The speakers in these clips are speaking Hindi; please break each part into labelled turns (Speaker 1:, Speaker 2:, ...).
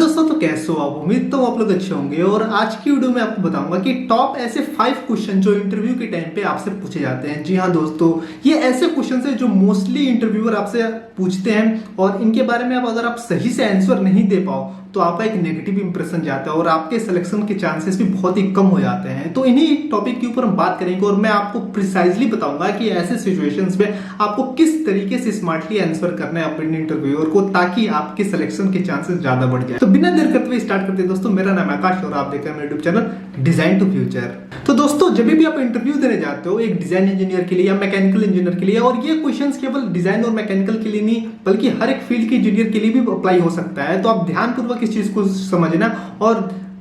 Speaker 1: दोस्तों, तो कैसे हो आप? उम्मीद तो आप लोग अच्छे होंगे। और आज की वीडियो में आपको बताऊंगा कि टॉप ऐसे 5 क्वेश्चन जो इंटरव्यू के टाइम पे आपसे पूछे जाते हैं। जी हाँ दोस्तों, ये ऐसे क्वेश्चन है जो मोस्टली इंटरव्यूअर आपसे पूछते हैं और इनके बारे में अगर आप सही से आंसर नहीं दे पाओ तो आपका एक नेगेटिव इंप्रेशन जाता है और आपके सिलेक्शन के चांसेस भी बहुत ही कम हो जाते हैं। तो इन्हीं टॉपिक के ऊपर हम बात करेंगे और मैं आपको प्रिसाइजली बताऊंगा कि ऐसे सिचुएशंस में आपको किस तरीके से स्मार्टली आंसर करना है अपने इंटरव्यूअर को, ताकि आपके सिलेक्शन के चांसेस ज्यादा बढ़ जाए। तो बिना देर करते हुए स्टार्ट करते हैं दोस्तों। मेरा नाम है आकाश और आप देख रहे हैं मेरा YouTube channel design to future. तो दोस्तों, जब भी आप इंटरव्यू देने जाते हो एक डिजाइन इंजीनियर के लिए या मैकेनिकल इंजीनियर के लिए, और ये क्वेश्चंस केवल डिजाइन और मैकेनिकल के लिए नहीं बल्कि हर एक फील्ड के इंजीनियर के लिए भी अप्लाई हो सकता है, तो आप ध्यानपूर्वक इस चीज को समझना और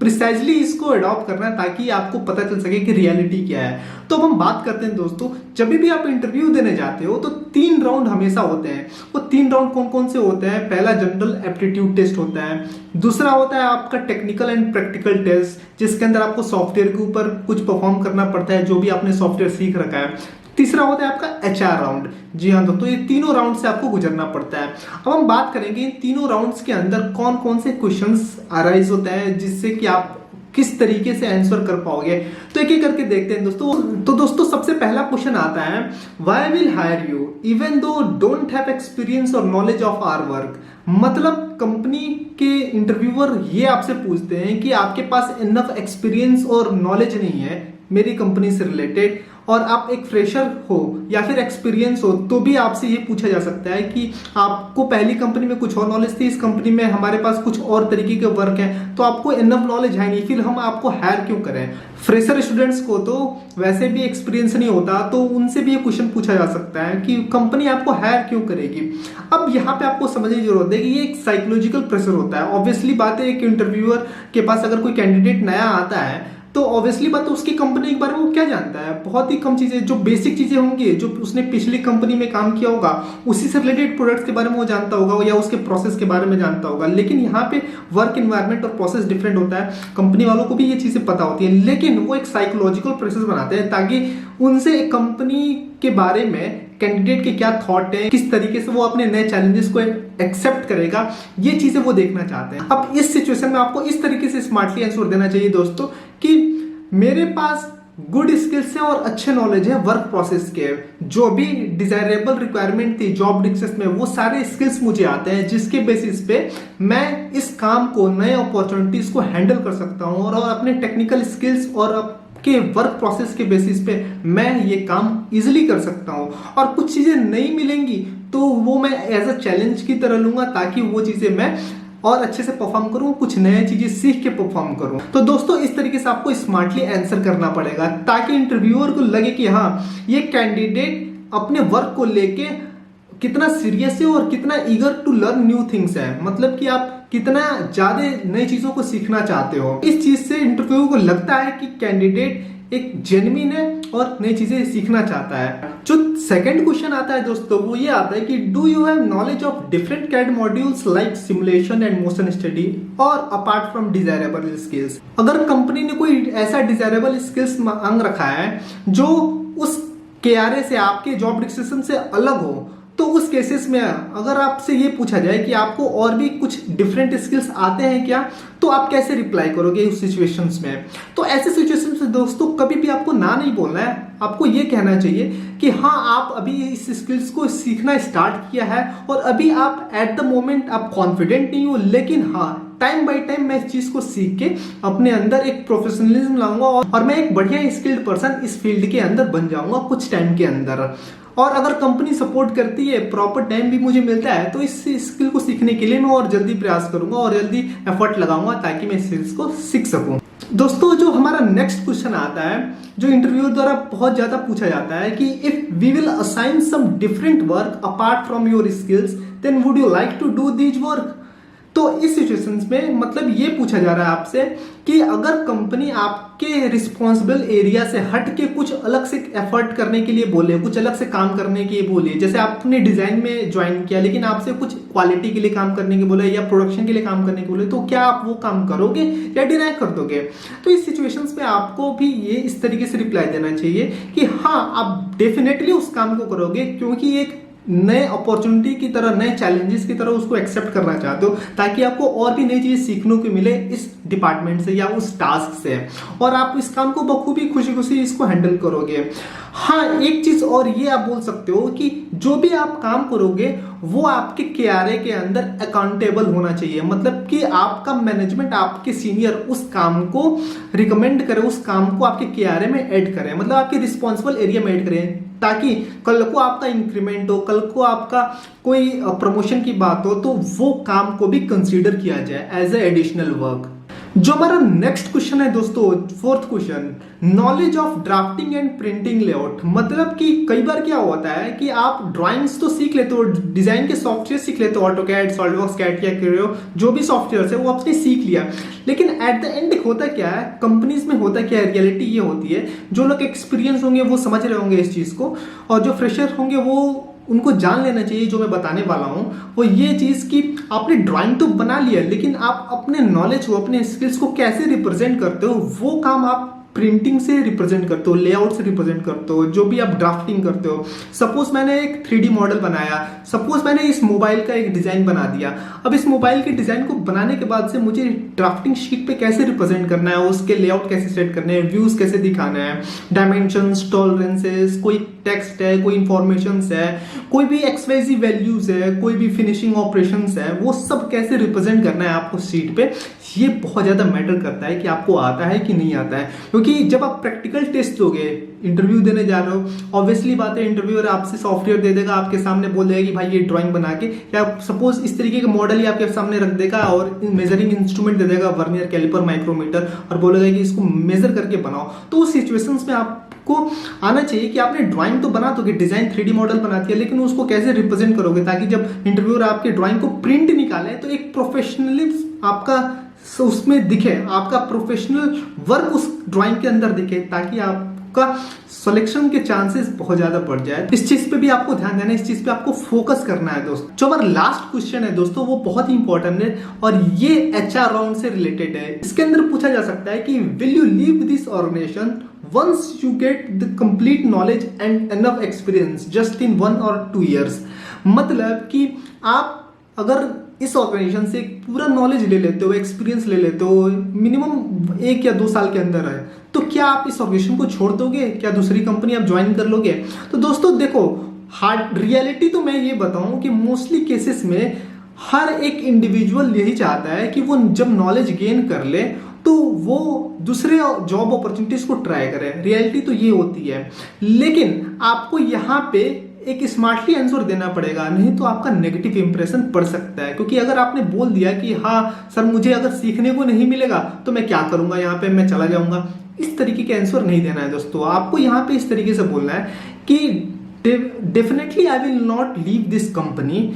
Speaker 1: प्रिसाइजली इसको अडॉप्ट करना ताकि आपको पता चल सके कि रियलिटी क्या है। तो अब हम बात करते हैं दोस्तों, जब भी आप इंटरव्यू देने जाते हो तो 3 राउंड हमेशा होते हैं। वो 3 राउंड कौन कौन से होते हैं? पहला जनरल एप्टीट्यूड टेस्ट होता है, दूसरा होता है आपका टेक्निकल एंड प्रैक्टिकल टेस्ट जिसके अंदर आपको सॉफ्टवेयर के ऊपर कुछ परफॉर्म करना पड़ता है जो भी आपने सॉफ्टवेयर सीख रखा है, तीसरा होता है आपका एचआर राउंड। जी हाँ दोस्तों, ये तीनों राउंड से आपको गुजरना पड़ता है। अब हम बात करेंगे इन तीनों राउंड्स के अंदर कौन कौन से क्वेश्चंस अराइज होते हैं जिससे कि आप किस तरीके से आंसर कर पाओगे। तो एक एक करके देखते हैं दोस्तों। तो दोस्तों, सबसे पहला क्वेश्चन आता है, why will hire you even though don't have experience और नॉलेज ऑफ आवर वर्क। मतलब कंपनी के इंटरव्यूअर ये आपसे पूछते हैं कि आपके पास इनफ एक्सपीरियंस और नॉलेज नहीं है मेरी कंपनी से रिलेटेड, और आप एक फ्रेशर हो या फिर एक्सपीरियंस हो तो भी आपसे ये पूछा जा सकता है कि आपको पहली कंपनी में कुछ और नॉलेज थी, इस कंपनी में हमारे पास कुछ और तरीके के वर्क है, तो आपको इनफ नॉलेज है नहीं, फिर हम आपको हायर क्यों करें। फ्रेशर स्टूडेंट्स को तो वैसे भी एक्सपीरियंस नहीं होता, तो उनसे भी ये क्वेश्चन पूछा जा सकता है कि कंपनी आपको हायर क्यों करेगी। अब यहाँ पे आपको समझने की जरूरत है कि ये एक साइकोलॉजिकल प्रेशर होता है। ऑब्वियसली बात है, एक इंटरव्यूअर के पास अगर कोई कैंडिडेट नया आता है तो ऑब्वियसली बात है उसकी कंपनी के बारे में वो क्या जानता है? बहुत ही कम चीजें, जो बेसिक चीजें होंगी जो उसने पिछली कंपनी में काम किया होगा उसी से रिलेटेड प्रोडक्ट्स के बारे में वो जानता होगा या उसके प्रोसेस के बारे में जानता होगा। लेकिन यहाँ पे वर्क एनवायरनमेंट और प्रोसेस डिफरेंट होता है। कंपनी वालों को भी ये चीजें पता होती है, लेकिन वो एक साइकोलॉजिकल प्रोसेस बनाते हैं ताकि उनसे कंपनी के बारे में कैंडिडेट के क्या थॉट है, किस तरीके से वो अपने नए चैलेंजेस को एक्सेप्ट करेगा, ये चीजें वो देखना चाहते हैं। अब इस सिचुएशन में आपको इस तरीके से स्मार्टली आंसर देना चाहिए दोस्तों कि मेरे पास गुड स्किल्स है और अच्छे नॉलेज है वर्क प्रोसेस के, जो भी डिजायरेबल रिक्वायरमेंट थी जॉब डिस्कस में वो सारे स्किल्स मुझे आते हैं जिसके बेसिस पे मैं इस काम को, नए अपॉर्चुनिटीज को हैंडल कर सकता हूँ और अपने टेक्निकल स्किल्स और के वर्क प्रोसेस के बेसिस पे मैं ये काम इजिली कर सकता हूँ। और कुछ चीजें नहीं मिलेंगी तो वो मैं एज अ चैलेंज की तरह लूंगा ताकि वो चीजें मैं और अच्छे से परफॉर्म करूं, कुछ नए चीजें सीख के परफॉर्म करूं। तो दोस्तों, इस तरीके से आपको स्मार्टली आंसर करना पड़ेगा ताकि इंटरव्यूअर को लगे कि हाँ, ये कैंडिडेट अपने वर्क को लेके कितना सीरियस है और कितना eager to learn new things है। मतलब कि आप कितना ज्यादा नई चीजों को सीखना चाहते हो। इस चीज से इंटरव्यू को लगता है कि कैंडिडेट एक जेन्युइन है और नई चीजें सीखना चाहता है। जो सेकंड क्वेश्चन आता है दोस्तों, वो ये आता है कि do you have knowledge of different CAD modules like simulation and motion study और अपार्ट फ्रॉम डिजायरेबल स्किल्स। अगर कंपनी ने कोई ऐसा डिजायरेबल स्किल्स मांग रखा है जो उस KRA से, आपके जॉब डिस्क्रिप्शन से अलग हो, तो उस केसेस में अगर आपसे ये पूछा जाए कि आपको और भी कुछ डिफरेंट स्किल्स आते हैं क्या, तो आप कैसे रिप्लाई करोगे उस सिचुएशंस में? तो ऐसे सिचुएशंस में दोस्तों कभी भी आपको ना नहीं बोलना है। आपको ये कहना चाहिए कि हाँ, आप अभी इस स्किल्स को सीखना स्टार्ट किया है और अभी आप एट द मोमेंट आप कॉन्फिडेंट नहीं हो, लेकिन हाँ, टाइम बाय टाइम मैं इस चीज को सीख के अपने अंदर एक प्रोफेशनलिज्म लाऊंगा और मैं एक बढ़िया स्किल्ड पर्सन इस फील्ड के अंदर बन जाऊंगा कुछ टाइम के अंदर। और अगर कंपनी सपोर्ट करती है, प्रॉपर टाइम भी मुझे मिलता है, तो इस स्किल को सीखने के लिए मैं और जल्दी प्रयास करूंगा और जल्दी एफर्ट लगाऊंगा ताकि मैं इस स्किल्स को सीख सकूं। दोस्तों, जो हमारा नेक्स्ट क्वेश्चन आता है, जो इंटरव्यू द्वारा बहुत ज्यादा पूछा जाता है कि if we will assign some different work apart from your skills then would you like to do this work. तो इस सिचुएशंस में मतलब ये पूछा जा रहा है आपसे कि अगर कंपनी आपके रिस्पॉन्सिबल एरिया से हट के कुछ अलग से एफर्ट करने के लिए बोले, कुछ अलग से काम करने के लिए बोले, जैसे आपने डिजाइन में ज्वाइन किया लेकिन आपसे कुछ क्वालिटी के लिए काम करने के बोले या प्रोडक्शन के लिए काम करने के बोले, तो क्या आप वो काम करोगे या डिनाई कर दोगे? तो इस सिचुएशंस में आपको भी ये इस तरीके से रिप्लाई देना चाहिए कि हाँ, आप डेफिनेटली उस काम को करोगे क्योंकि एक नए अपॉर्चुनिटी की तरह, नए चैलेंजेस की तरह उसको एक्सेप्ट करना चाहते हो, ताकि आपको और भी नई चीजें सीखने को मिले इस डिपार्टमेंट से या उस टास्क से, और आप इस काम को बखूबी खुशी खुशी इसको हैंडल करोगे। हाँ, एक चीज और ये आप बोल सकते हो कि जो भी आप काम करोगे वो आपके केआरए के अंदर अकाउंटेबल होना चाहिए। मतलब कि आपका मैनेजमेंट, आपके सीनियर उस काम को रिकमेंड करे, उस काम को आपके केआरए में ऐड करें, मतलब आपके रिस्पॉन्सिबल एरिया में ऐड करें, ताकि कल को आपका इंक्रीमेंट हो, कल को आपका कोई प्रमोशन की बात हो, तो वो काम को भी कंसीडर किया जाए एज ए एडिशनल वर्क। जो हमारा नेक्स्ट क्वेश्चन है दोस्तों, fourth question, knowledge of drafting and printing layout. मतलब कि कई बार क्या होता है कि आप ड्राइंग्स तो सीख लेते हो, डिजाइन के सॉफ्टवेयर सीख लेते हो, ऑटोकैड, सॉलिडवर्क्स, कैड, क्या करो, जो भी सॉफ्टवेयर है वो आपने सीख लिया, लेकिन एट द एंड होता क्या है, कंपनीज में होता क्या है, रियलिटी ये होती है, जो लोग एक्सपीरियंस होंगे वो समझ रहे होंगे इस चीज को, और जो फ्रेशर होंगे वो उनको जान लेना चाहिए जो मैं बताने वाला हूं, वो ये चीज कि आपने ड्राइंग तो बना लिया, लेकिन आप अपने नॉलेज को, अपने स्किल्स को कैसे रिप्रेजेंट करते हो, वो काम आप प्रिंटिंग से रिप्रेजेंट करते हो, लेआउट से रिप्रेजेंट करते हो, जो भी आप ड्राफ्टिंग करते हो। सपोज मैंने एक 3D मॉडल बनाया, सपोज मैंने इस मोबाइल का एक डिजाइन बना दिया, अब इस मोबाइल के डिजाइन को बनाने के बाद से मुझे ड्राफ्टिंग शीट पे कैसे रिप्रेजेंट करना है, उसके लेआउट कैसे सेट करने हैं, व्यूज कैसे दिखाना है, डायमेंशंस, टॉलरेंसेस, कोई टेक्स्ट है, कोई इंफॉर्मेशन है, कोई भी एक्सवाइजी वैल्यूज है, कोई भी फिनिशिंग ऑपरेशंस है, वो सब कैसे रिप्रेजेंट करना है आपको शीट पे, ये बहुत ज्यादा मैटर करता है कि आपको आता है कि नहीं आता है। क्योंकि जब आप प्रैक्टिकल टेस्ट दोगे, इंटरव्यू देने जा रहे हो, ऑब्वियसली बात है इंटरव्यूअर आपसे सॉफ्टवेयर दे देगा, आपके सामने बोल देगा कि भाई ये ड्राइंग बना के, या सपोज इस तरीके का मॉडल ही आपके सामने रख देगा और मेजरिंग इंस्ट्रूमेंट दे देगा, वर्नियर, कैलिपर, माइक्रोमीटर, और बोलेगा कि इसको मेजर करके बनाओ। तो उस सिचुएशंस में आपको आना चाहिए कि आपने ड्राइंग तो बना दोगे, डिजाइन 3D मॉडल बना दिया, लेकिन उसको कैसे रिप्रेजेंट करोगे, ताकि जब इंटरव्यूअर आपके ड्राइंग को प्रिंट निकाले तो एक प्रोफेशनली आपका उसमें दिखे, आपका प्रोफेशनल वर्क उस ड्राइंग के अंदर दिखे, ताकि आपका सिलेक्शन के चांसेस बहुत ज्यादा बढ़ जाए। इस चीज पे भी आपको ध्यान देना है, इस चीज पे आपको फोकस करना है दोस्तों। जो हमारा लास्ट क्वेश्चन है दोस्तों, वो बहुत ही इंपॉर्टेंट है और ये HR राउंड से रिलेटेड है। इसके अंदर पूछा जा सकता है कि will you leave this organization once you get the complete knowledge and enough experience just in 1 or 2 years। मतलब कि आप अगर इस ऑर्गेनाइजेशन से पूरा नॉलेज ले लेते हो, एक्सपीरियंस ले लेते हो, मिनिमम 1 या 2 साल के अंदर है, तो क्या आप इस ऑर्गेनाइजेशन को छोड़ दोगे, क्या दूसरी कंपनी आप ज्वाइन कर लोगे? तो दोस्तों देखो, हार्ड रियलिटी तो मैं ये बताऊं कि मोस्टली केसेस में हर एक इंडिविजुअल यही चाहता है कि वो जब नॉलेज गेन कर ले तो वो दूसरे जॉब अपॉर्चुनिटीज को ट्राई करे। रियलिटी तो ये होती है, लेकिन आपको यहाँ पे एक स्मार्टली आंसर देना पड़ेगा, नहीं तो आपका नेगेटिव इंप्रेशन पड़ सकता है। क्योंकि अगर आपने बोल दिया कि हाँ सर मुझे अगर सीखने को नहीं मिलेगा तो मैं क्या करूंगा, यहाँ पे मैं चला जाऊंगा, इस तरीके के आंसर नहीं देना है दोस्तों। आपको यहाँ पे इस तरीके से बोलना है कि definitely I will not leave this company,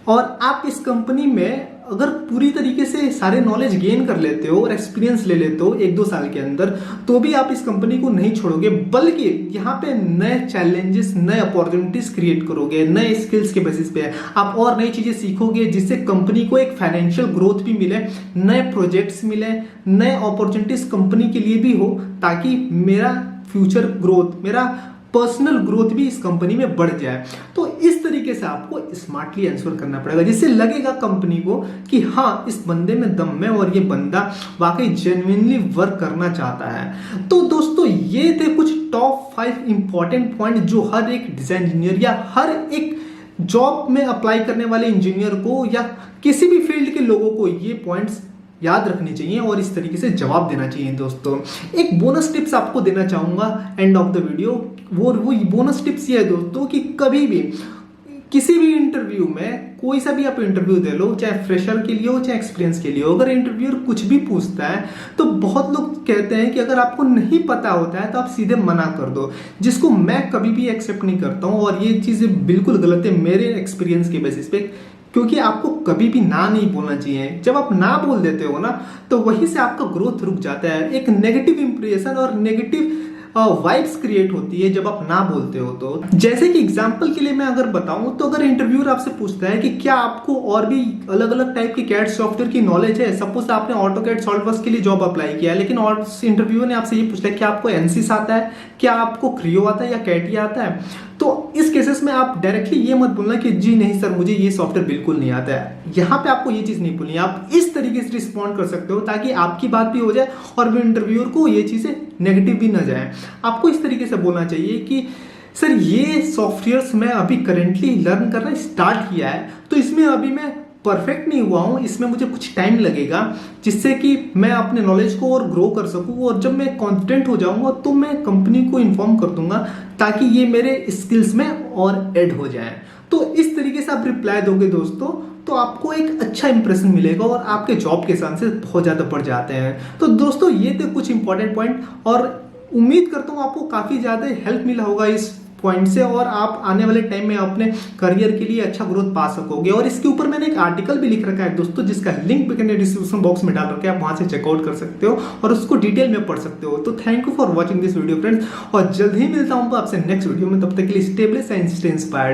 Speaker 1: और आप इस कंपनी में अगर पूरी तरीके से सारे नॉलेज गेन कर लेते हो और एक्सपीरियंस ले लेते हो 1-2 साल के अंदर, तो भी आप इस कंपनी को नहीं छोड़ोगे, बल्कि यहाँ पे नए चैलेंजेस, नए अपॉर्चुनिटीज क्रिएट करोगे, नए स्किल्स के बेसिस पे आप और नई चीजें सीखोगे, जिससे कंपनी को एक फाइनेंशियल ग्रोथ भी मिले, नए प्रोजेक्ट्स मिले, नए अपॉर्चुनिटीज कंपनी के लिए भी हो, ताकि मेरा फ्यूचर ग्रोथ, मेरा पर्सनल ग्रोथ भी इस कंपनी में बढ़ जाए। तो इस तरीके से आपको स्मार्टली आंसर करना पड़ेगा, जिससे लगेगा कंपनी को कि हाँ इस बंदे में दम है और ये बंदा वाकई जेन्युइनली वर्क करना चाहता है। तो दोस्तों ये थे कुछ टॉप 5 इंपॉर्टेंट पॉइंट जो हर एक डिजाइन इंजीनियर या हर एक जॉब में अप्लाई करने वाले इंजीनियर को या किसी भी फील्ड के लोगों को ये पॉइंट्स याद रखनी चाहिए और इस तरीके से जवाब देना चाहिए। दोस्तों एक बोनस टिप्स आपको देना चाहूंगा एंड ऑफ द वीडियो, वो बोनस टिप्स ये है दोस्तों कि कभी भी किसी भी इंटरव्यू में, कोई सा भी आप इंटरव्यू दे लो, चाहे फ्रेशर के लिए हो चाहे एक्सपीरियंस के लिए हो, अगर इंटरव्यूअर कुछ भी पूछता है तो बहुत लोग कहते हैं कि अगर आपको नहीं पता होता है तो आप सीधे मना कर दो, जिसको मैं कभी भी एक्सेप्ट नहीं करता हूं और ये चीजें बिल्कुल गलत है मेरे एक्सपीरियंस के बेसिस पे। क्योंकि आपको कभी भी ना नहीं बोलना चाहिए। जब आप ना बोल देते हो ना तो वहीं से आपका ग्रोथ रुक जाता है, एक नेगेटिव इंप्रेशन और नेगेटिव वाइब्स क्रिएट होती है जब आप ना बोलते हो। तो जैसे कि एग्जांपल के लिए मैं अगर बताऊं तो अगर इंटरव्यूअर आपसे पूछता है कि क्या आपको और भी अलग अलग टाइप के कैड सॉफ्टवेयर की नॉलेज है, सपोज आपने ऑटोकैड सॉल्टवर्क्स के लिए जॉब अप्लाई किया है, लेकिन और इंटरव्यूअर ने आपसे ये पूछा है क्या आपको एनसिस आता है, क्या आपको क्रियो आता है या कैटिया आता है, तो इस केसेस में आप डायरेक्टली ये मत बोलना कि जी नहीं सर मुझे ये सॉफ्टवेयर बिल्कुल नहीं आता है। यहाँ पे आपको ये चीज़ नहीं बोलनी, आप इस तरीके से रिस्पॉन्ड कर सकते हो ताकि आपकी बात भी हो जाए और वो इंटरव्यूअर को ये चीज़ें नेगेटिव भी ना जाए। आपको इस तरीके से बोलना चाहिए कि सर ये सॉफ्टवेयर्स मैं अभी करेंटली लर्न करना स्टार्ट किया है, तो इसमें अभी मैं परफेक्ट नहीं हुआ हूँ, इसमें मुझे कुछ टाइम लगेगा जिससे कि मैं अपने नॉलेज को और ग्रो कर सकूँ, और जब मैं कॉन्फिडेंट हो जाऊँगा तो मैं कंपनी को इन्फॉर्म कर दूंगा ताकि ये मेरे स्किल्स में और ऐड हो जाए। तो इस तरीके से आप रिप्लाई दोगे दोस्तों तो आपको एक अच्छा इंप्रेशन मिलेगा और आपके जॉब के चांसेस बहुत ज़्यादा बढ़ जाते हैं। तो दोस्तों ये थे कुछ इंपॉर्टेंट पॉइंट, और उम्मीद करता हूँ आपको काफ़ी ज़्यादा हेल्प मिला होगा इस पॉइंट से, और आप आने वाले टाइम में अपने करियर के लिए अच्छा ग्रोथ पा सकोगे। और इसके ऊपर मैंने एक आर्टिकल भी लिख रखा है दोस्तों, जिसका लिंक मैंने डिस्क्रिप्शन बॉक्स में डाल रखा है, आप वहां से चेकआउट कर सकते हो और उसको डिटेल में पढ़ सकते हो। तो thank you for watching this video friends, और जल्द ही मिलता हूँ आपसे नेक्स्ट वीडियो में। तब तक के लिए stay blessed and stay inspired.